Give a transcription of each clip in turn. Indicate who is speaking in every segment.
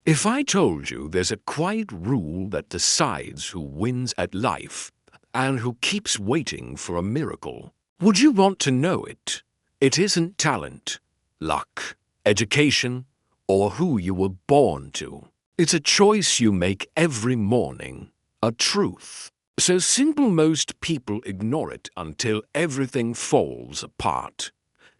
Speaker 1: If I told you there's a quiet rule that decides who wins at life and who keeps waiting for a miracle, would you want to know it? It isn't talent, luck, education, or who you were born to. It's a choice you make every morning, a truth. So simple most people ignore it until everything falls apart.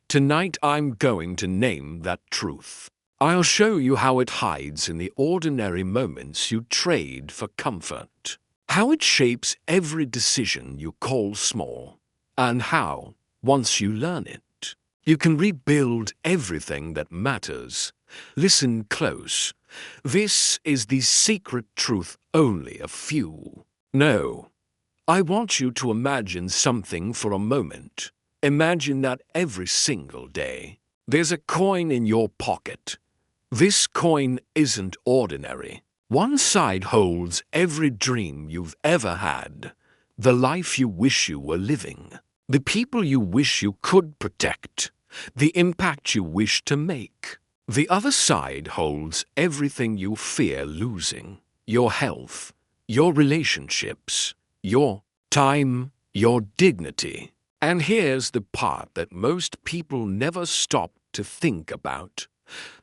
Speaker 1: Tonight I'm going to name that truth. I'll show you how it hides in the ordinary moments you trade for comfort, how it shapes every decision you call small, and how, once you learn it, you can rebuild everything that matters. Listen close. This is the secret truth only a few know. I want you to imagine something for a moment. Imagine that every single day, there's a coin in your pocket. This coin isn't ordinary. One side holds every dream you've ever had, the life you wish you were living, the people you wish you could protect, the impact you wish to make. The other side holds everything you fear losing, your health, your relationships, your time, your dignity. And here's the part that most people never stop to think about.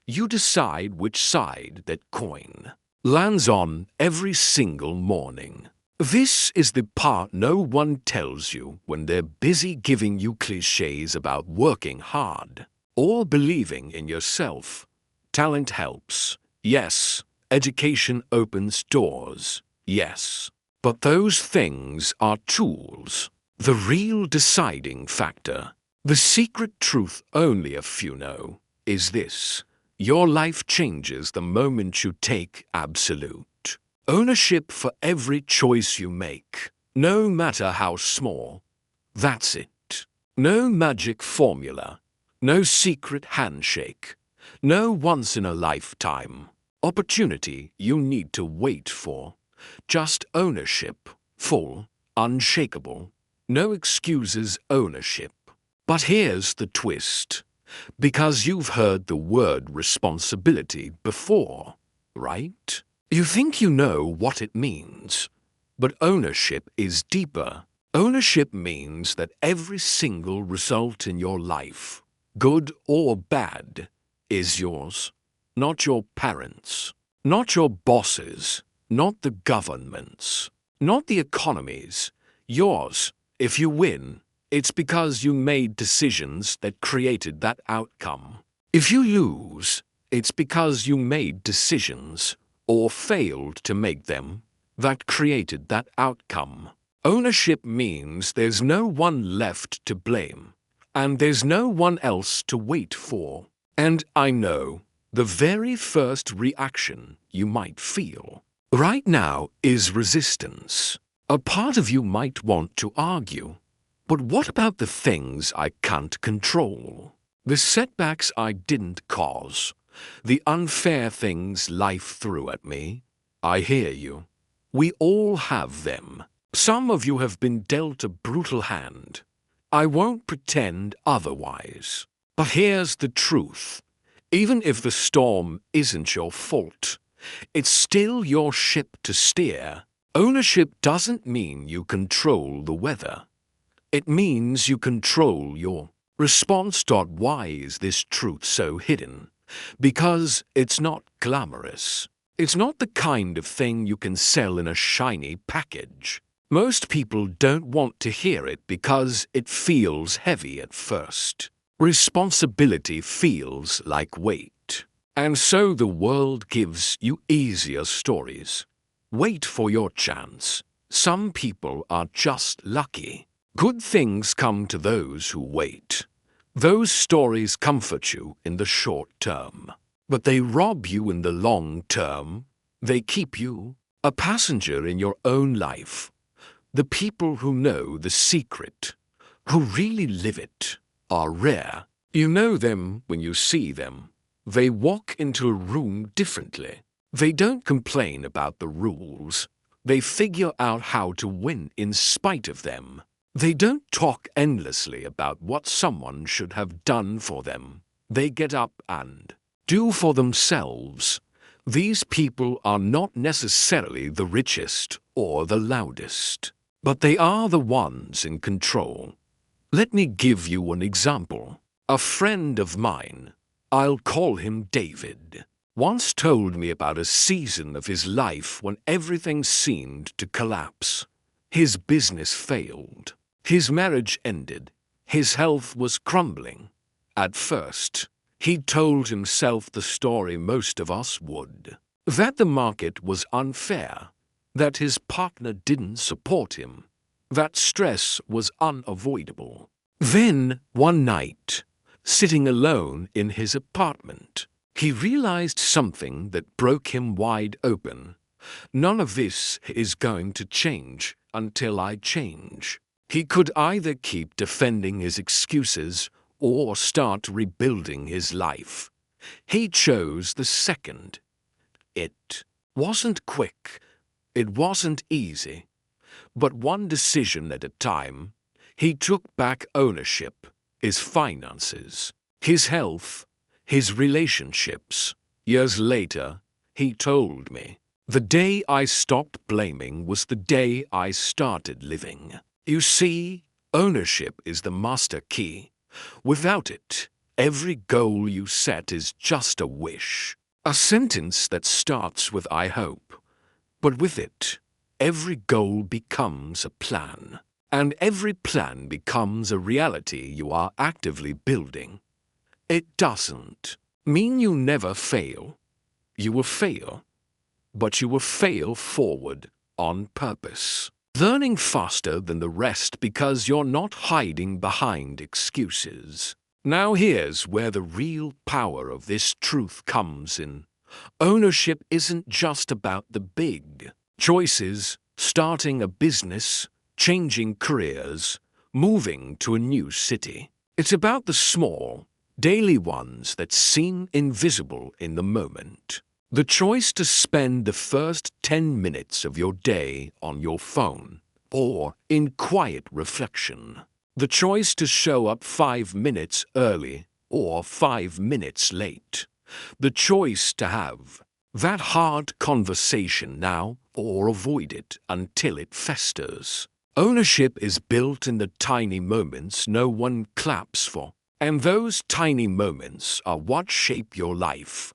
Speaker 1: You decide which side that coin lands on every single morning. This is the part no one tells you when they're busy giving you cliches about working hard or believing in yourself. Talent helps. Yes. Education opens doors. Yes. But those things are tools. The real deciding factor, the secret truth only a few know, is this. Your life changes the moment you take absolute ownership for every choice you make, no matter how small. That's it. No magic formula, no secret handshake, no once-in-a-lifetime opportunity you need to wait for. Just ownership, full, unshakable, no excuses ownership. But here's the twist. Because you've heard the word responsibility before, right? You think you know what it means. But ownership is deeper. Ownership means that every single result in your life, good or bad, is yours. Not your parents, not your bosses, not the governments, not the economies. Yours. If you win, it's because you made decisions that created that outcome. If you lose, it's because you made decisions, or failed to make them, that created that outcome. Ownership means there's no one left to blame, and there's no one else to wait for. And I know, the very first reaction you might feel right now is resistance. A part of you might want to argue. But what about the things I can't control? The setbacks I didn't cause? The unfair things life threw at me? I hear you. We all have them. Some of you have been dealt a brutal hand. I won't pretend otherwise. But here's the truth. Even if the storm isn't your fault, it's still your ship to steer. Ownership doesn't mean you control the weather. It means you control your response. Why is this truth so hidden? Because it's not glamorous. It's not the kind of thing you can sell in a shiny package. Most people don't want to hear it because it feels heavy at first. Responsibility feels like weight. And so the world gives you easier stories. Wait for your chance. Some people are just lucky. Good things come to those who wait. Those stories comfort you in the short term, but they rob you in the long term. They keep you a passenger in your own life. The people who know the secret, who really live it, are rare. You know them when you see them. They walk into a room differently. They don't complain about the rules. They figure out how to win in spite of them. They don't talk endlessly about what someone should have done for them. They get up and do for themselves. These people are not necessarily the richest or the loudest, but they are the ones in control. Let me give you an example. A friend of mine, I'll call him David, once told me about a season of his life when everything seemed to collapse. His business failed. His marriage ended. His health was crumbling. At first, he told himself the story most of us would, that the market was unfair, that his partner didn't support him, that stress was unavoidable. Then, one night, sitting alone in his apartment, he realized something that broke him wide open. None of this is going to change until I change. He could either keep defending his excuses or start rebuilding his life. He chose the second. It wasn't quick. It wasn't easy. But one decision at a time, he took back ownership, his finances, his health, his relationships. Years later, he told me, the day I stopped blaming was the day I started living. You see, ownership is the master key. Without it, every goal you set is just a wish, a sentence that starts with I hope. But with it, every goal becomes a plan, and every plan becomes a reality you are actively building. It doesn't mean you never fail. You will fail, but you will fail forward on purpose, learning faster than the rest because you're not hiding behind excuses. Now here's where the real power of this truth comes in. Ownership isn't just about the big choices, starting a business, changing careers, moving to a new city. It's about the small, daily ones that seem invisible in the moment. The choice to spend the first 10 minutes of your day on your phone or in quiet reflection. The choice to show up 5 minutes early or 5 minutes late. The choice to have that hard conversation now or avoid it until it festers. Ownership is built in the tiny moments no one claps for, and those tiny moments are what shape your life.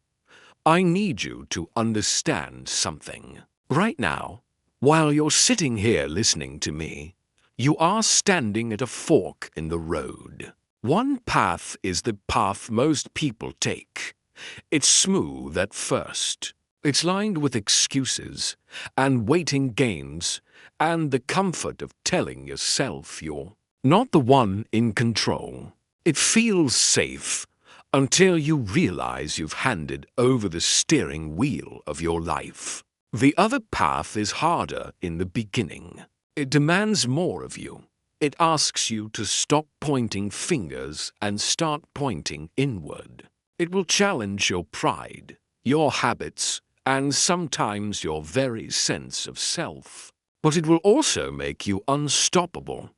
Speaker 1: I need you to understand something. Right now, while you're sitting here listening to me, you are standing at a fork in the road. One path is the path most people take. It's smooth at first. It's lined with excuses and waiting games and the comfort of telling yourself you're not the one in control. It feels safe until you realize you've handed over the steering wheel of your life. The other path is harder in the beginning. It demands more of you. It asks you to stop pointing fingers and start pointing inward. It will challenge your pride, your habits, and sometimes your very sense of self. But it will also make you unstoppable,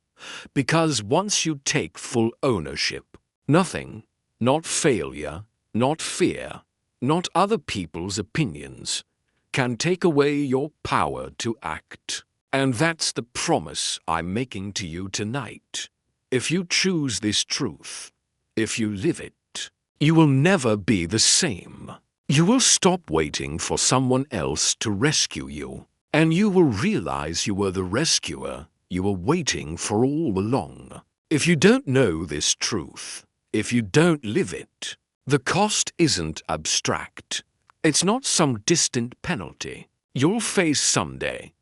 Speaker 1: because once you take full ownership, nothing, not failure, not fear, not other people's opinions, can take away your power to act. And that's the promise I'm making to you tonight. If you choose this truth, if you live it, you will never be the same. You will stop waiting for someone else to rescue you, and you will realize you were the rescuer you were waiting for all along. If you don't know this truth, if you don't live it, the cost isn't abstract. It's not some distant penalty you'll face someday.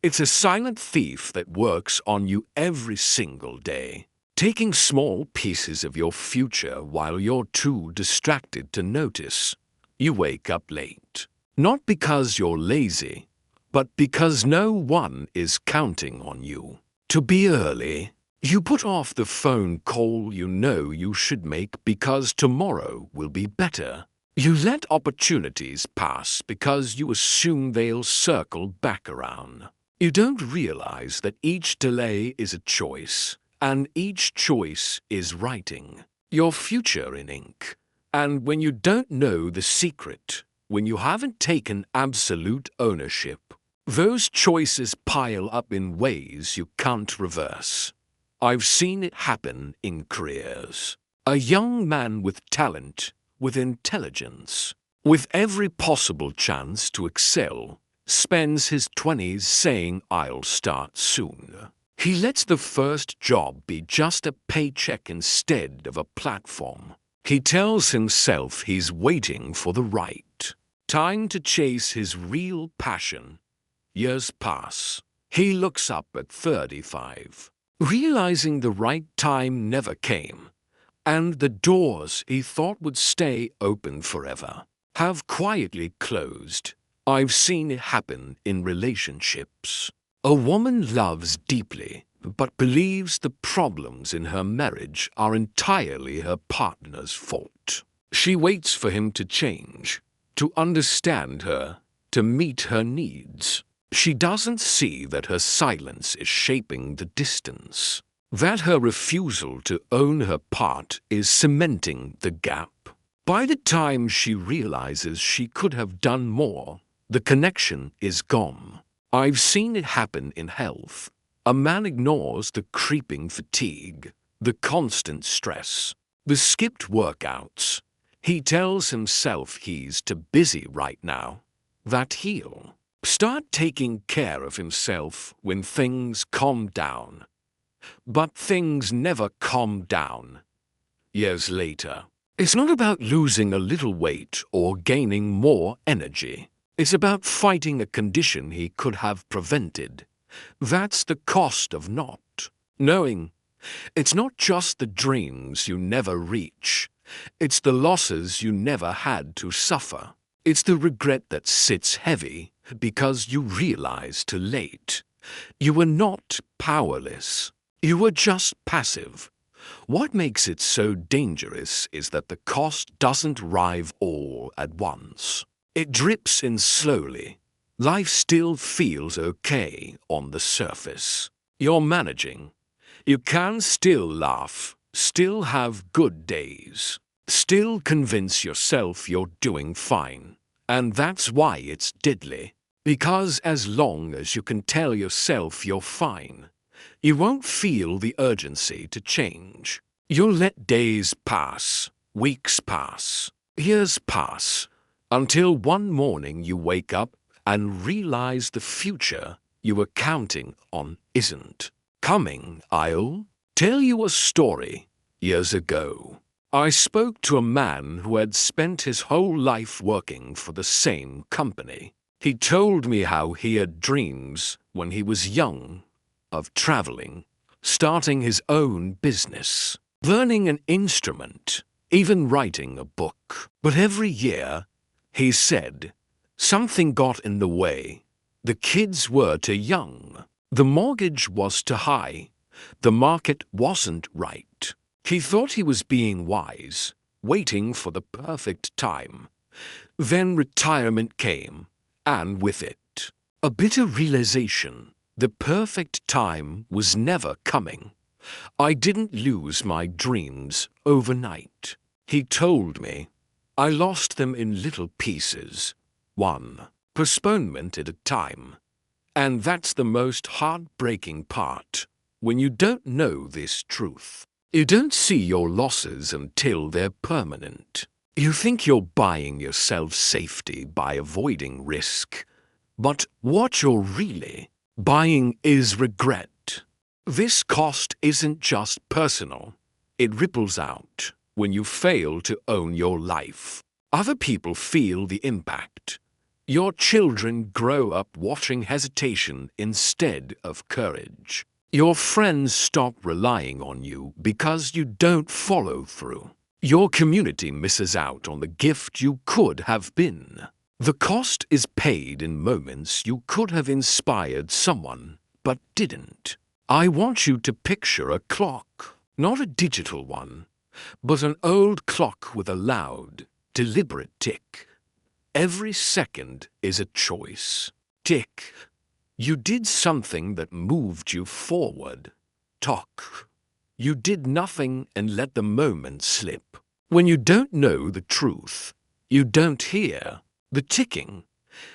Speaker 1: It's a silent thief that works on you every single day, taking small pieces of your future while you're too distracted to notice. You wake up late, not because you're lazy, but because no one is counting on you to be early. You put off the phone call you know you should make because tomorrow will be better. You let opportunities pass because you assume they'll circle back around. You don't realize that each delay is a choice, and each choice is writing your future in ink. And when you don't know the secret, when you haven't taken absolute ownership. Those choices pile up in ways you can't reverse. I've seen it happen in careers. A young man with talent, with intelligence, with every possible chance to excel, spends his 20s saying, "I'll start soon." He lets the first job be just a paycheck instead of a platform. He tells himself he's waiting for the right time to chase his real passion. Years pass. He looks up at 35, realizing the right time never came, and the doors he thought would stay open forever have quietly closed. I've seen it happen in relationships. A woman loves deeply, but believes the problems in her marriage are entirely her partner's fault. She waits for him to change, to understand her, to meet her needs. She doesn't see that her silence is shaping the distance, that her refusal to own her part is cementing the gap. By the time she realizes she could have done more, the connection is gone. I've seen it happen in health. A man ignores the creeping fatigue, the constant stress, the skipped workouts. He tells himself he's too busy right now. That he'll start taking care of himself when things calm down. But things never calm down. Years later, it's not about losing a little weight or gaining more energy. It's about fighting a condition he could have prevented. That's the cost of not knowing. It's not just the dreams you never reach. It's the losses you never had to suffer. It's the regret that sits heavy because you realize too late. You were not powerless. You were just passive. What makes it so dangerous is that the cost doesn't arrive all at once. It drips in slowly. Life still feels okay on the surface. You're managing. You can still laugh, still have good days, still convince yourself you're doing fine. And that's why it's deadly. Because as long as you can tell yourself you're fine, you won't feel the urgency to change. You'll let days pass, weeks pass, years pass, until one morning you wake up and realize the future you were counting on isn't coming. I'll tell you a story. Years ago, I spoke to a man who had spent his whole life working for the same company. He told me how he had dreams when he was young of traveling, starting his own business, learning an instrument, even writing a book. But every year, he said, something got in the way. The kids were too young. The mortgage was too high. The market wasn't right. He thought he was being wise, waiting for the perfect time. Then retirement came, and with it, a bitter realization. The perfect time was never coming. I didn't lose my dreams overnight. He told me I lost them in little pieces, one postponement at a time. And that's the most heartbreaking part. When you don't know this truth, you don't see your losses until they're permanent. You think you're buying yourself safety by avoiding risk. But what you're really buying is regret. This cost isn't just personal. It ripples out. When you fail to own your life, other people feel the impact. Your children grow up watching hesitation instead of courage. Your friends stop relying on you because you don't follow through. Your community misses out on the gift you could have been. The cost is paid in moments you could have inspired someone, but didn't. I want you to picture a clock, not a digital one, but an old clock with a loud, deliberate tick. Every second is a choice. Tick. You did something that moved you forward. Tock. You did nothing and let the moment slip. When you don't know the truth, you don't hear. The ticking.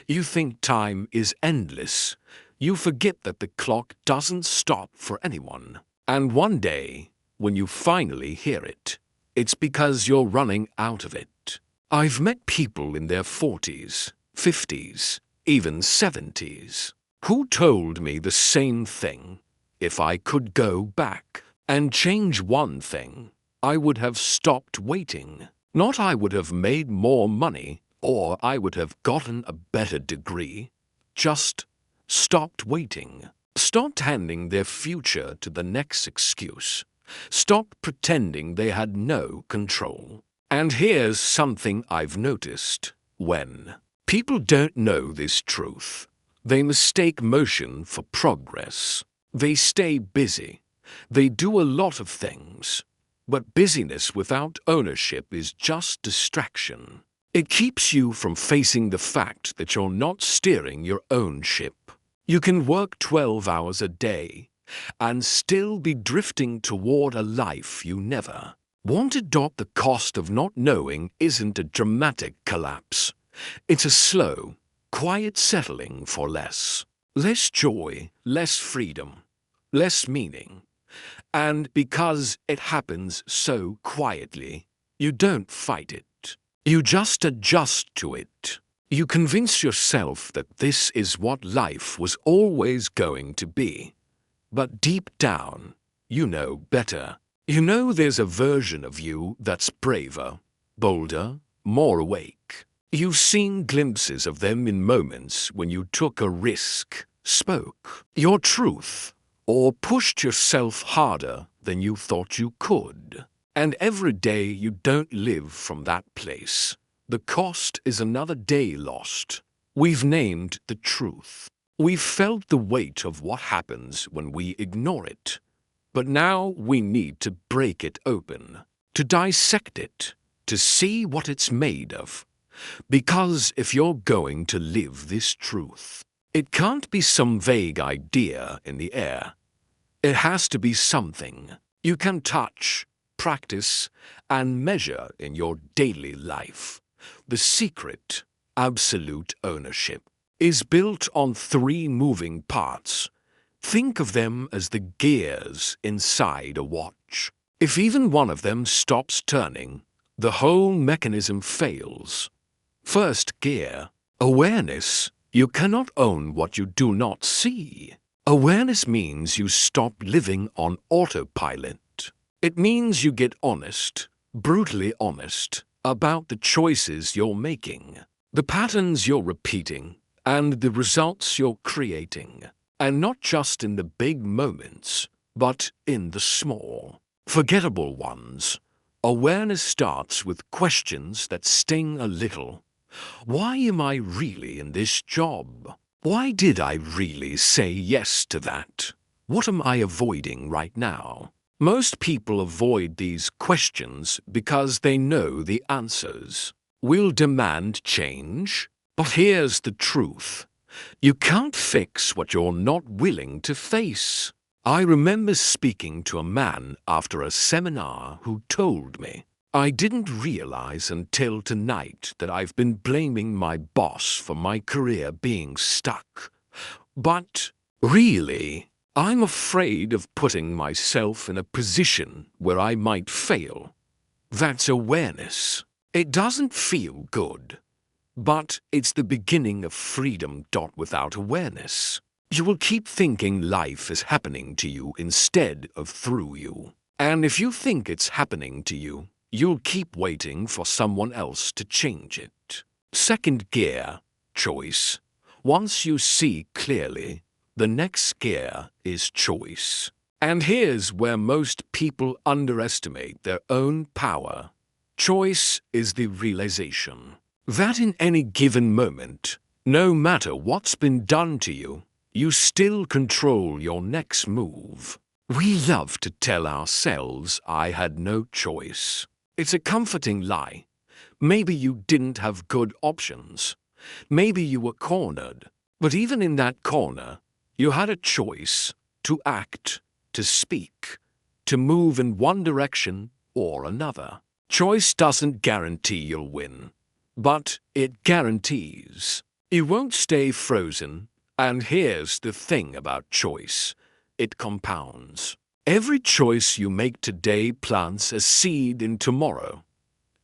Speaker 1: You think time is endless. You forget that the clock doesn't stop for anyone. And one day, when you finally hear it, it's because you're running out of it. I've met people in their 40s, 50s, even 70s, who told me the same thing. If I could go back and change one thing, I would have stopped waiting. Not I would have made more money or I would have gotten a better degree. Just stopped waiting. Stopped handing their future to the next excuse. Stopped pretending they had no control. And here's something I've noticed. When people don't know this truth, they mistake motion for progress. They stay busy. They do a lot of things. But busyness without ownership is just distraction. It keeps you from facing the fact that you're not steering your own ship. You can work 12 hours a day and still be drifting toward a life you never wanted. The cost of not knowing isn't a dramatic collapse. It's a slow, quiet settling for less. Less joy, less freedom, less meaning. And because it happens so quietly, you don't fight it. You just adjust to it. You convince yourself that this is what life was always going to be. But deep down, you know better. You know there's a version of you that's braver, bolder, more awake. You've seen glimpses of them in moments when you took a risk, spoke your truth, or pushed yourself harder than you thought you could. And every day you don't live from that place, the cost is another day lost. We've named the truth. We've felt the weight of what happens when we ignore it. But now we need to break it open, to dissect it, to see what it's made of. Because if you're going to live this truth, it can't be some vague idea in the air. It has to be something you can touch, practice, and measure in your daily life. The secret, absolute ownership, is built on 3 moving parts. Think of them as the gears inside a watch. If even one of them stops turning, the whole mechanism fails. First gear, awareness. You cannot own what you do not see. Awareness means you stop living on autopilot. It means you get honest, brutally honest, about the choices you're making, the patterns you're repeating, and the results you're creating. And not just in the big moments, but in the small, forgettable ones. Awareness starts with questions that sting a little. Why am I really in this job? Why did I really say yes to that? What am I avoiding right now? Most people avoid these questions because they know the answers. We'll demand change, but here's the truth. You can't fix what you're not willing to face. I remember speaking to a man after a seminar who told me, I didn't realize until tonight that I've been blaming my boss for my career being stuck. But really, I'm afraid of putting myself in a position where I might fail. That's awareness. It doesn't feel good. But it's the beginning of freedom. Without awareness, you will keep thinking life is happening to you instead of through you. And if you think it's happening to you, you'll keep waiting for someone else to change it. Second gear, choice. Once you see clearly, the next gear is choice. And here's where most people underestimate their own power. Choice is the realization that in any given moment, no matter what's been done to you, you still control your next move. We love to tell ourselves, I had no choice. It's a comforting lie. Maybe you didn't have good options. Maybe you were cornered. But even in that corner, you had a choice to act, to speak, to move in one direction or another. Choice doesn't guarantee you'll win. but it guarantees you won't stay frozen. And here's the thing about choice. It compounds. Every choice you make today plants a seed in tomorrow.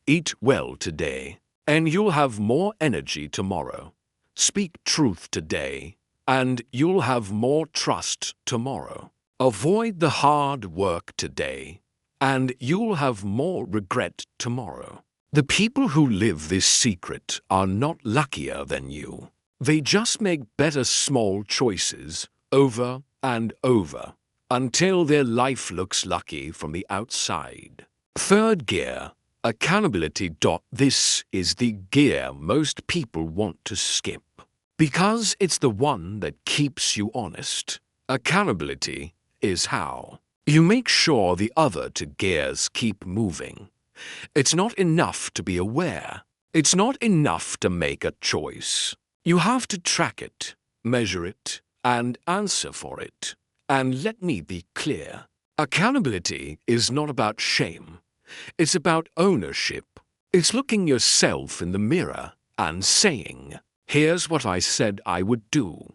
Speaker 1: Eat well today, and you'll have more energy tomorrow. Speak truth today, and you'll have more trust tomorrow. Avoid the hard work today, and you'll have more regret tomorrow. The people who live this secret are not luckier than you. They just make better small choices over and over until their life looks lucky from the outside. Third gear, accountability. This is the gear most people want to skip because it's the one that keeps you honest. Accountability is how you make sure the other two gears keep moving. It's not enough to be aware. It's not enough to make a choice. You have to track it, measure it, and answer for it. And let me be clear. Accountability is not about shame. It's about ownership. It's looking yourself in the mirror and saying, here's what I said I would do.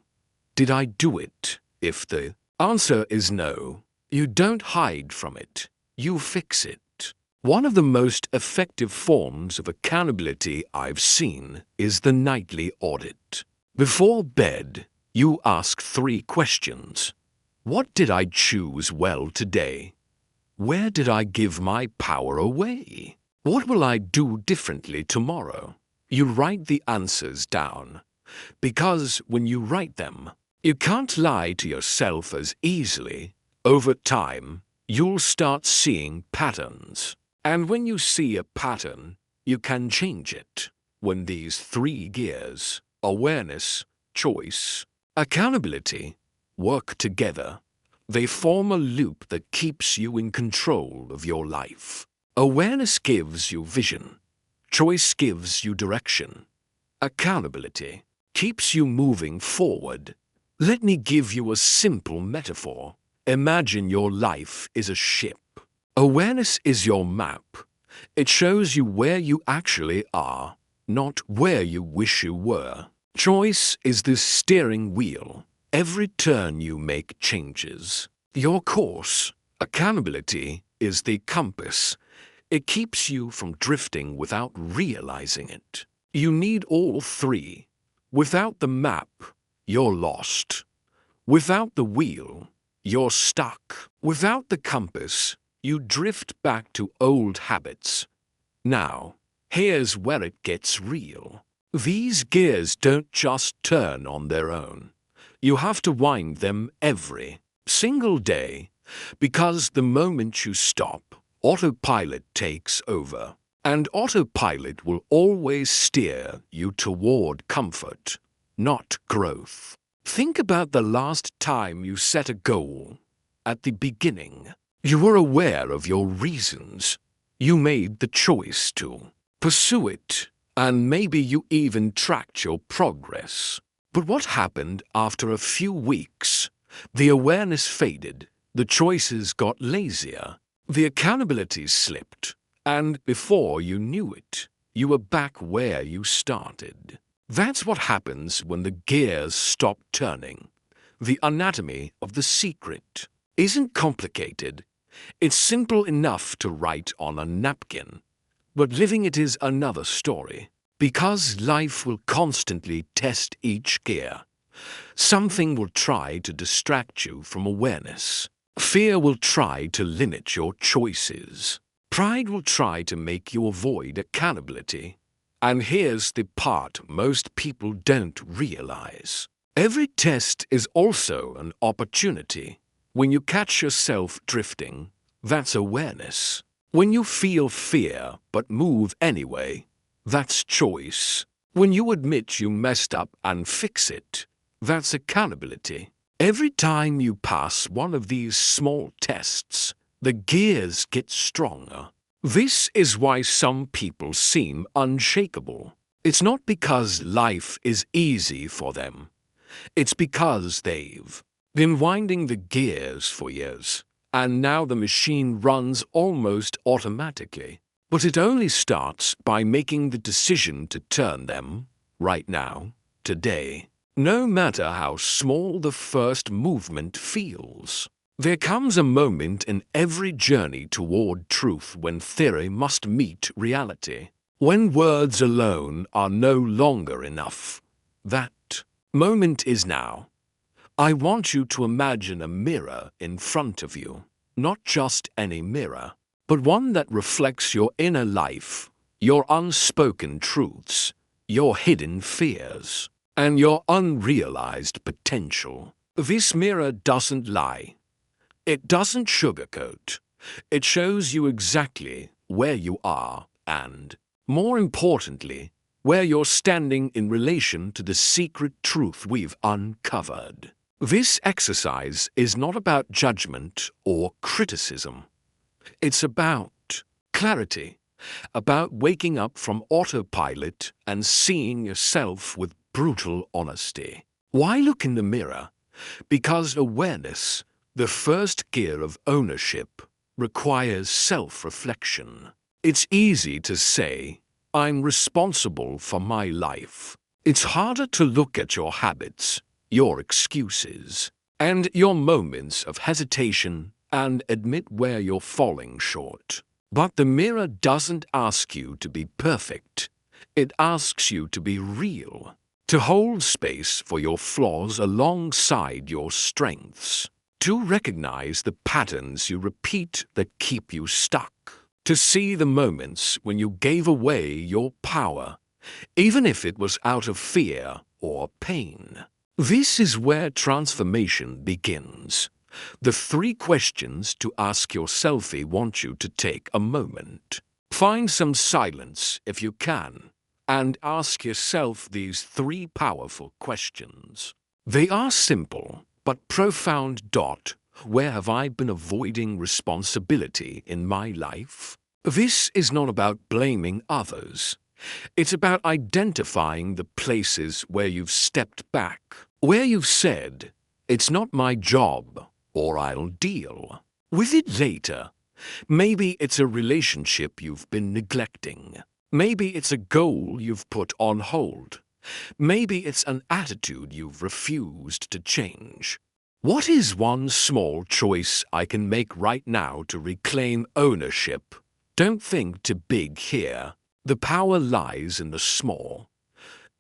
Speaker 1: Did I do it? If the answer is no, you don't hide from it. You fix it. One of the most effective forms of accountability I've seen is the nightly audit. Before bed, you ask 3 questions. What did I choose well today? Where did I give my power away? What will I do differently tomorrow? You write the answers down, because when you write them, you can't lie to yourself as easily. Over time, you'll start seeing patterns. And when you see a pattern, you can change it. When these 3 gears, awareness, choice, accountability, work together, they form a loop that keeps you in control of your life. Awareness gives you vision. Choice gives you direction. Accountability keeps you moving forward. Let me give you a simple metaphor. Imagine your life is a ship. Awareness is your map. It shows you where you actually are, not where you wish you were. Choice is the steering wheel. Every turn you make changes your course. Accountability is the compass. It keeps you from drifting without realizing it. You need all 3. Without the map, you're lost. Without the wheel, you're stuck. Without the compass, you drift back to old habits. Now, here's where it gets real. These gears don't just turn on their own. You have to wind them every single day, because the moment you stop, autopilot takes over. And autopilot will always steer you toward comfort, not growth. Think about the last time you set a goal. At the beginning, you were aware of your reasons. You made the choice to pursue it, and maybe you even tracked your progress. But what happened after a few weeks? The awareness faded, the choices got lazier, the accountability slipped, and before you knew it, you were back where you started. That's what happens when the gears stop turning. The anatomy of the secret isn't complicated. It's simple enough to write on a napkin. But living it is another story, because life will constantly test each gear. Something will try to distract you from awareness. Fear will try to limit your choices. Pride will try to make you avoid accountability. And here's the part most people don't realize. Every test is also an opportunity. When you catch yourself drifting, that's awareness. When you feel fear but move anyway, that's choice. When you admit you messed up and fix it, that's accountability. Every time you pass one of these small tests, the gears get stronger. This is why some people seem unshakable. It's not because life is easy for them. It's because they've been winding the gears for years, and now the machine runs almost automatically. But it only starts by making the decision to turn them, right now, today. No matter how small the first movement feels. There comes a moment in every journey toward truth when theory must meet reality. When words alone are no longer enough. That moment is now. I want you to imagine a mirror in front of you. Not just any mirror, but one that reflects your inner life, your unspoken truths, your hidden fears, and your unrealized potential. This mirror doesn't lie. It doesn't sugarcoat. It shows you exactly where you are and, more importantly, where you're standing in relation to the secret truth we've uncovered. This exercise is not about judgment or criticism. It's about clarity, about waking up from autopilot and seeing yourself with brutal honesty. Why look in the mirror? Because awareness, the first gear of ownership, requires self-reflection. It's easy to say, I'm responsible for my life. It's harder to look at your habits, your excuses, and your moments of hesitation and admit where you're falling short. But the mirror doesn't ask you to be perfect. It asks you to be real, to hold space for your flaws alongside your strengths, to recognize the patterns you repeat that keep you stuck, to see the moments when you gave away your power, even if it was out of fear or pain. This is where transformation begins. The 3 questions to ask yourself. I want you to take a moment. Find some silence if you can, and ask yourself these 3 powerful questions. They are simple but profound. Where have I been avoiding responsibility in my life? This is not about blaming others. It's about identifying the places where you've stepped back, where you've said, it's not my job, or I'll deal with it later. Maybe it's a relationship you've been neglecting. Maybe it's a goal you've put on hold. Maybe it's an attitude you've refused to change. What is one small choice I can make right now to reclaim ownership? Don't think too big here. The power lies in the small.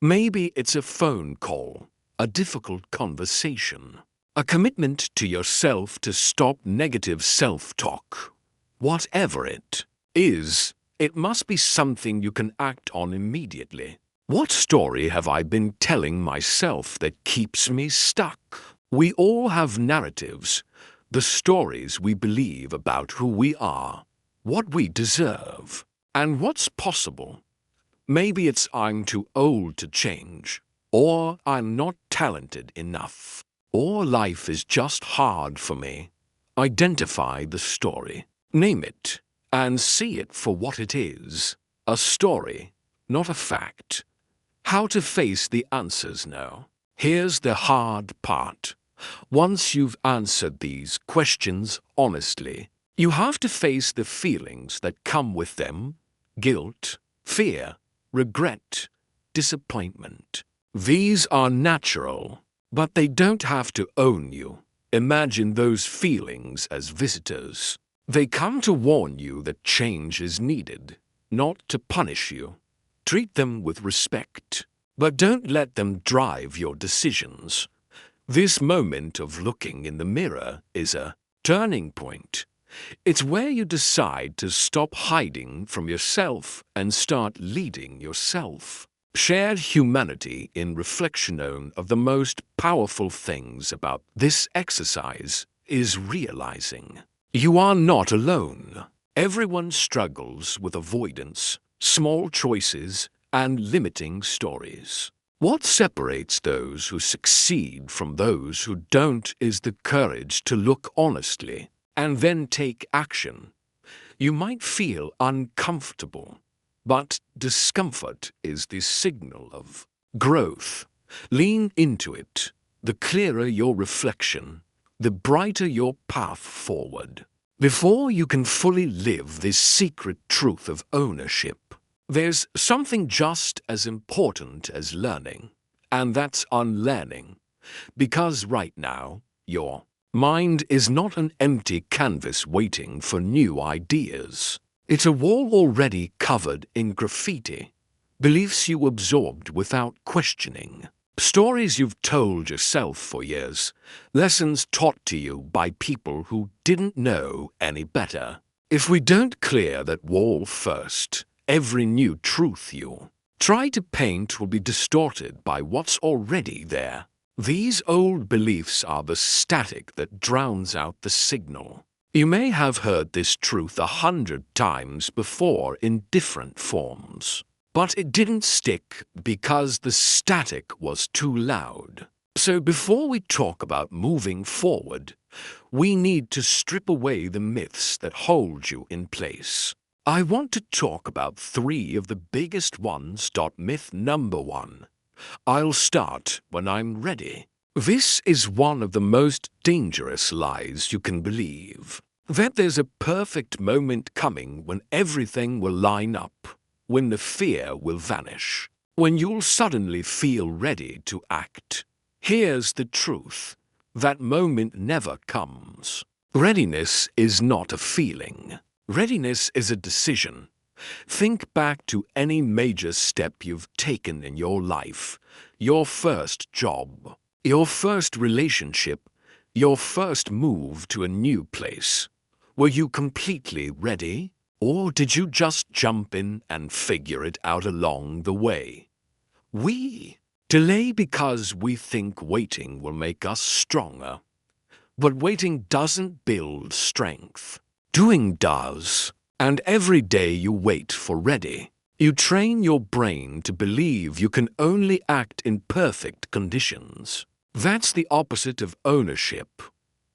Speaker 1: Maybe it's a phone call, a difficult conversation, a commitment to yourself to stop negative self-talk. Whatever it is, it must be something you can act on immediately. What story have I been telling myself that keeps me stuck? We all have narratives, the stories we believe about who we are, what we deserve, and what's possible. Maybe it's I'm too old to change, or I'm not talented enough, or life is just hard for me. Identify the story, name it, and see it for what it is, a story, not a fact. How to face the answers now. Here's the hard part. Once you've answered these questions honestly, you have to face the feelings that come with them: guilt, fear, regret, disappointment. These are natural, but they don't have to own you. Imagine those feelings as visitors. They come to warn you that change is needed, not to punish you. Treat them with respect, but don't let them drive your decisions. This moment of looking in the mirror is a turning point. It's where you decide to stop hiding from yourself and start leading yourself. Shared humanity in reflection of the most powerful things about this exercise is realizing you are not alone. Everyone struggles with avoidance, small choices, and limiting stories. What separates those who succeed from those who don't is the courage to look honestly and then take action. You might feel uncomfortable, but discomfort is the signal of growth. Lean into it. The clearer your reflection, the brighter your path forward. Before you can fully live this secret truth of ownership, there's something just as important as learning, and that's unlearning. Because right now, your mind is not an empty canvas waiting for new ideas. It's a wall already covered in graffiti, beliefs you absorbed without questioning, stories you've told yourself for years, lessons taught to you by people who didn't know any better. If we don't clear that wall first, every new truth you try to paint will be distorted by what's already there. These old beliefs are the static that drowns out the signal. You may have heard this truth 100 times before in different forms, but it didn't stick because the static was too loud. So before we talk about moving forward, we need to strip away the myths that hold you in place. I want to talk about 3 of the biggest ones. Myth number 1. I'll start when I'm ready. This is one of the most dangerous lies you can believe. That there's a perfect moment coming when everything will line up, when the fear will vanish, when you'll suddenly feel ready to act. Here's the truth. That moment never comes. Readiness is not a feeling. Readiness is a decision. Think back to any major step you've taken in your life. Your first job, your first relationship, your first move to a new place. Were you completely ready? Or did you just jump in and figure it out along the way? We delay because we think waiting will make us stronger. But waiting doesn't build strength. Doing does. And every day you wait for ready, you train your brain to believe you can only act in perfect conditions. That's the opposite of ownership.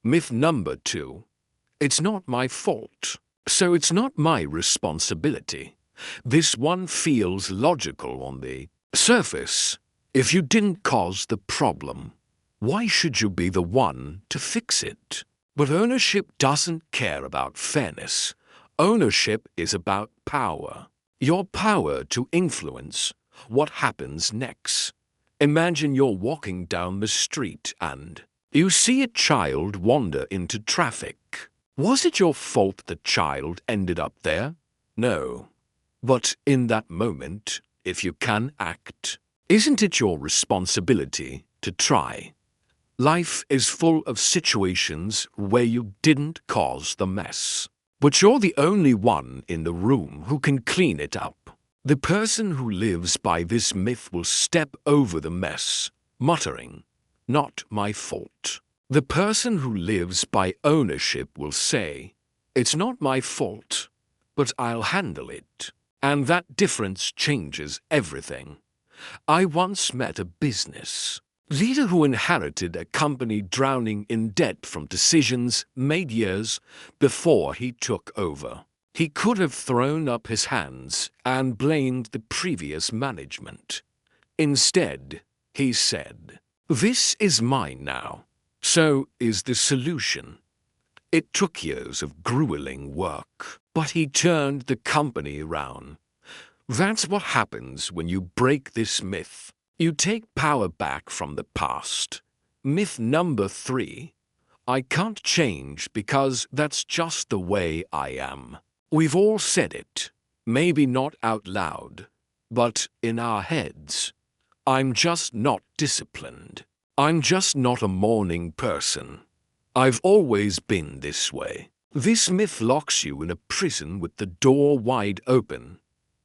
Speaker 1: Myth number 2. It's not my fault, so it's not my responsibility. This one feels logical on the surface. If you didn't cause the problem, why should you be the one to fix it? But ownership doesn't care about fairness. Ownership is about power. Your power to influence what happens next. Imagine you're walking down the street and you see a child wander into traffic. Was it your fault the child ended up there? No. But in that moment, if you can act, isn't it your responsibility to try? Life is full of situations where you didn't cause the mess, but you're the only one in the room who can clean it up. The person who lives by this myth will step over the mess, muttering, "Not my fault." The person who lives by ownership will say, "It's not my fault, but I'll handle it." And that difference changes everything. I once met a business leader who inherited a company drowning in debt from decisions made years before he took over. He could have thrown up his hands and blamed the previous management. Instead, he said, "This is mine now. So is the solution." It took years of grueling work, but he turned the company around. That's what happens when you break this myth. You take power back from the past. Myth number 3. I can't change because that's just the way I am. We've all said it, maybe not out loud, but in our heads. I'm just not disciplined. I'm just not a morning person. I've always been this way. This myth locks you in a prison with the door wide open.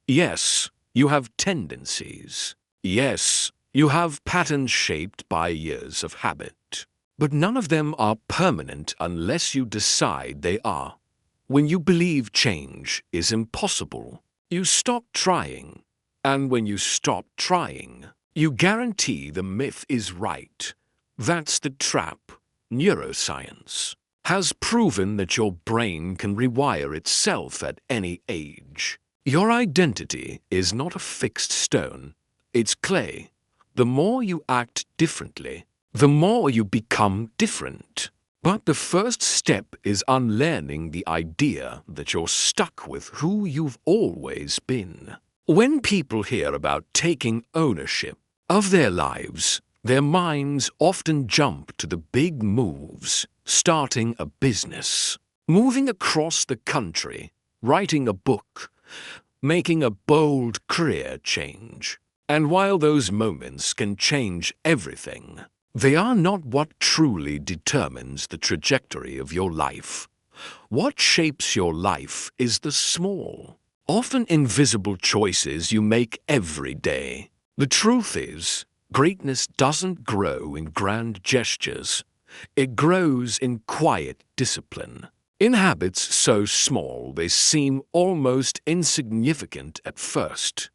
Speaker 1: Yes, you have tendencies. Yes, you have patterns shaped by years of habit. But none of them are permanent unless you decide they are. When you believe change is impossible, you stop trying. And when you stop trying, you guarantee the myth is right. That's the trap. Neuroscience has proven that your brain can rewire itself at any age. Your identity is not a fixed stone, it's clay. The more you act differently, the more you become different. But the first step is unlearning the idea that you're stuck with who you've always been. When people hear about taking ownership of their lives, their minds often jump to the big moves: starting a business, moving across the country, writing a book, making a bold career change. And while those moments can change everything, they are not what truly determines the trajectory of your life. What shapes your life is the small, often invisible choices you make every day. The truth is, greatness doesn't grow in grand gestures. It grows in quiet discipline, in habits so small they seem almost insignificant at first.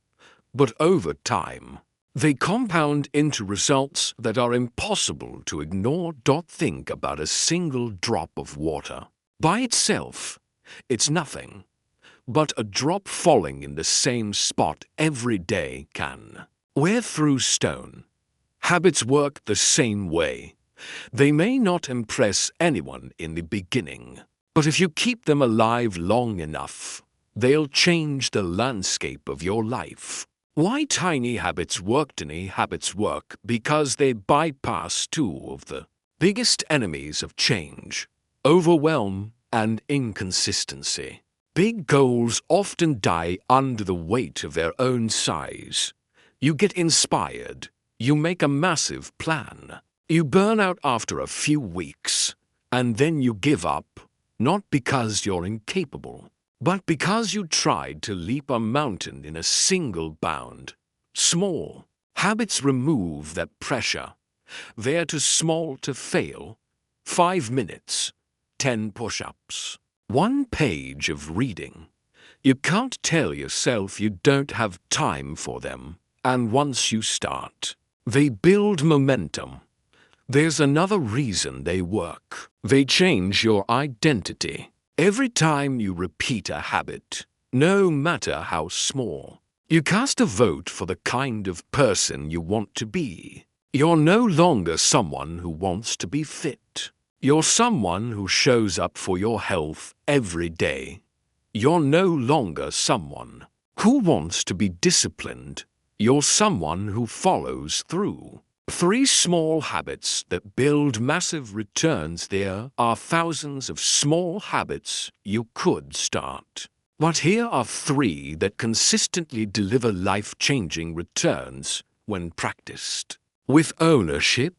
Speaker 1: But over time, they compound into results that are impossible to ignore. Think about a single drop of water. By itself, it's nothing, but a drop falling in the same spot every day can wear through stone. Habits work the same way. They may not impress anyone in the beginning, but if you keep them alive long enough, they'll change the landscape of your life. Why tiny habits work? Tiny habits work because they bypass two of the biggest enemies of change: overwhelm and inconsistency. Big goals often die under the weight of their own size. You get inspired, you make a massive plan, you burn out after a few weeks, and then you give up, not because you're incapable, but because you tried to leap a mountain in a single bound. Small habits remove that pressure. They're too small to fail. 5 minutes, 10 push-ups, 1 page of reading. You can't tell yourself you don't have time for them, and once you start, they build momentum. There's another reason they work. They change your identity. Every time you repeat a habit, no matter how small, you cast a vote for the kind of person you want to be. You're no longer someone who wants to be fit. You're someone who shows up for your health every day. You're no longer someone who wants to be disciplined. You're someone who follows through. 3 small habits that build massive returns. There are thousands of small habits you could start, but here are 3 that consistently deliver life-changing returns when practiced with ownership.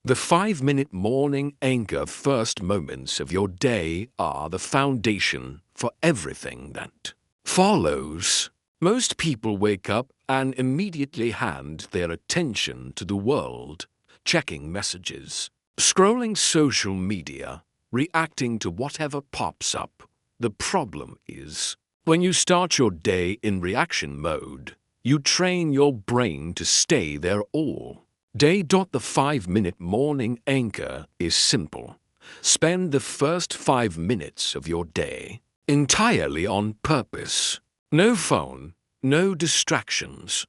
Speaker 1: The 5-minute morning anchor. First moments of your day are the foundation for everything that follows. Most people wake up and immediately hand their attention to the world, checking messages, scrolling social media, reacting to whatever pops up. The problem is, when you start your day in reaction mode, you train your brain to stay there all day. The 5-minute morning anchor is simple. Spend the first 5 minutes of your day entirely on purpose. No phone, no distractions.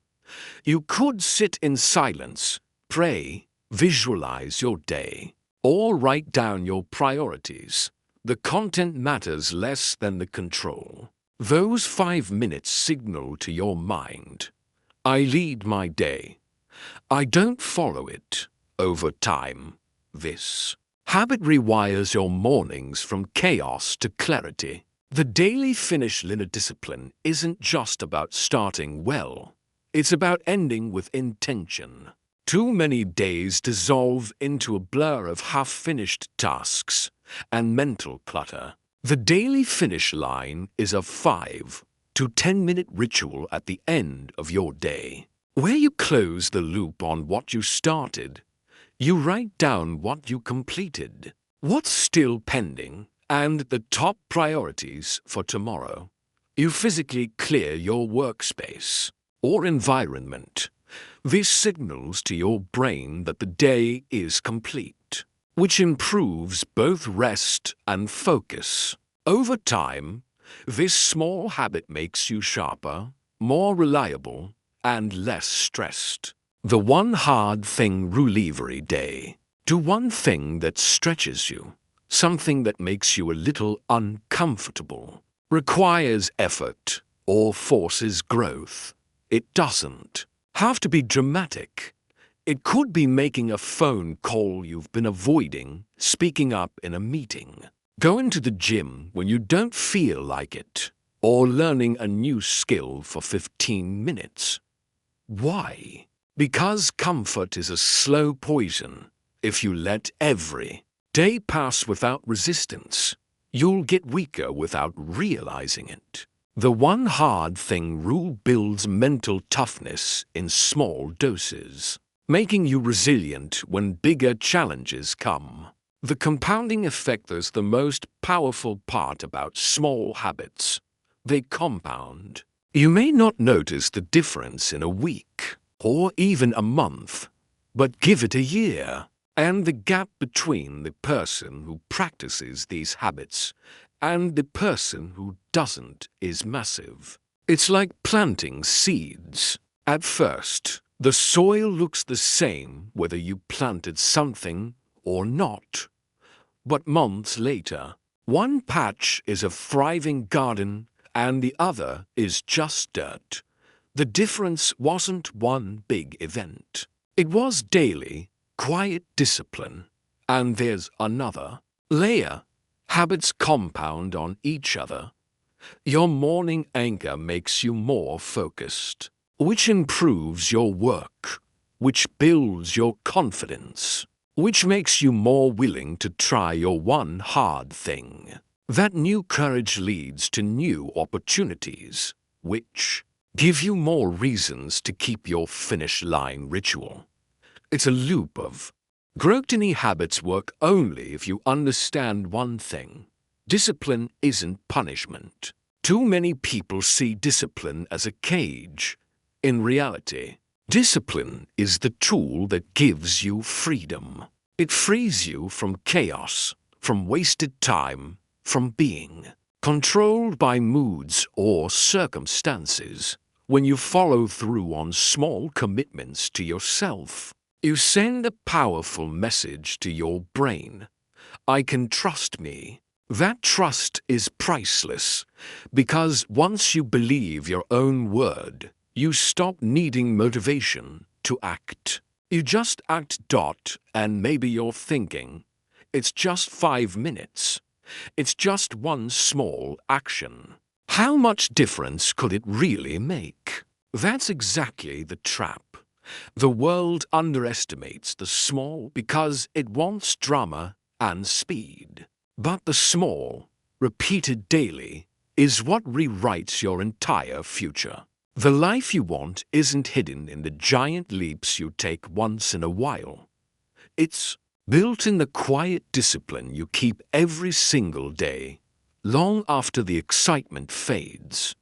Speaker 1: You could sit in silence, pray, visualize your day, or write down your priorities. The content matters less than the control. Those 5 minutes signal to your mind, I lead my day. I don't follow it. Over time, this habit rewires your mornings from chaos to clarity. The daily finish line discipline isn't just about starting well. It's about ending with intention. Too many days dissolve into a blur of half-finished tasks and mental clutter. The daily finish line is a 5 to 10-minute ritual at the end of your day, where you close the loop on what you started. You write down what you completed, what's still pending, and the top priorities for tomorrow. You physically clear your workspace or environment. This signals to your brain that the day is complete, which improves both rest and focus. Over time, this small habit makes you sharper, more reliable, and less stressed. The one hard thing rule: every day. Do one thing that stretches you. something that makes you a little uncomfortable, requires effort, or forces growth. It doesn't have to be dramatic. It could be making a phone call you've been avoiding, speaking up in a meeting, going to the gym when you don't feel like it, or learning a new skill for 15 minutes. Why? Because comfort is a slow poison. If you let every day pass without resistance, you'll get weaker without realizing it. The one hard thing rule builds mental toughness in small doses, making you resilient when bigger challenges come. The compounding effect is the most powerful part about small habits. They compound. You may not notice the difference in a week, or even a month, but give it a year, and the gap between the person who practices these habits and the person who doesn't is massive. It's like planting seeds. At first, the soil looks the same whether you planted something or not. But months later, one patch is a thriving garden and the other is just dirt. The difference wasn't one big event. It was daily, quiet discipline. And there's another layer. Habits compound on each other. Your morning anchor makes you more focused, which improves your work, which builds your confidence, which makes you more willing to try your one hard thing. That new courage leads to new opportunities, which give you more reasons to keep your finish line ritual. It's a loop of growth. Any habits work only if you understand one thing. Discipline isn't punishment. Too many people see discipline as a cage. In reality, discipline is the tool that gives you freedom. It frees you from chaos, from wasted time, from being controlled by moods or circumstances. When you follow through on small commitments to yourself, you send a powerful message to your brain. I can trust me. That trust is priceless, because once you believe your own word, you stop needing motivation to act. You just act. And maybe you're thinking, it's just 5 minutes. It's just one small action. How much difference could it really make? That's exactly the trap. The world underestimates the small because it wants drama and speed. But the small, repeated daily, is what rewrites your entire future. The life you want isn't hidden in the giant leaps you take once in a while. It's built in the quiet discipline you keep every single day, long after the excitement fades.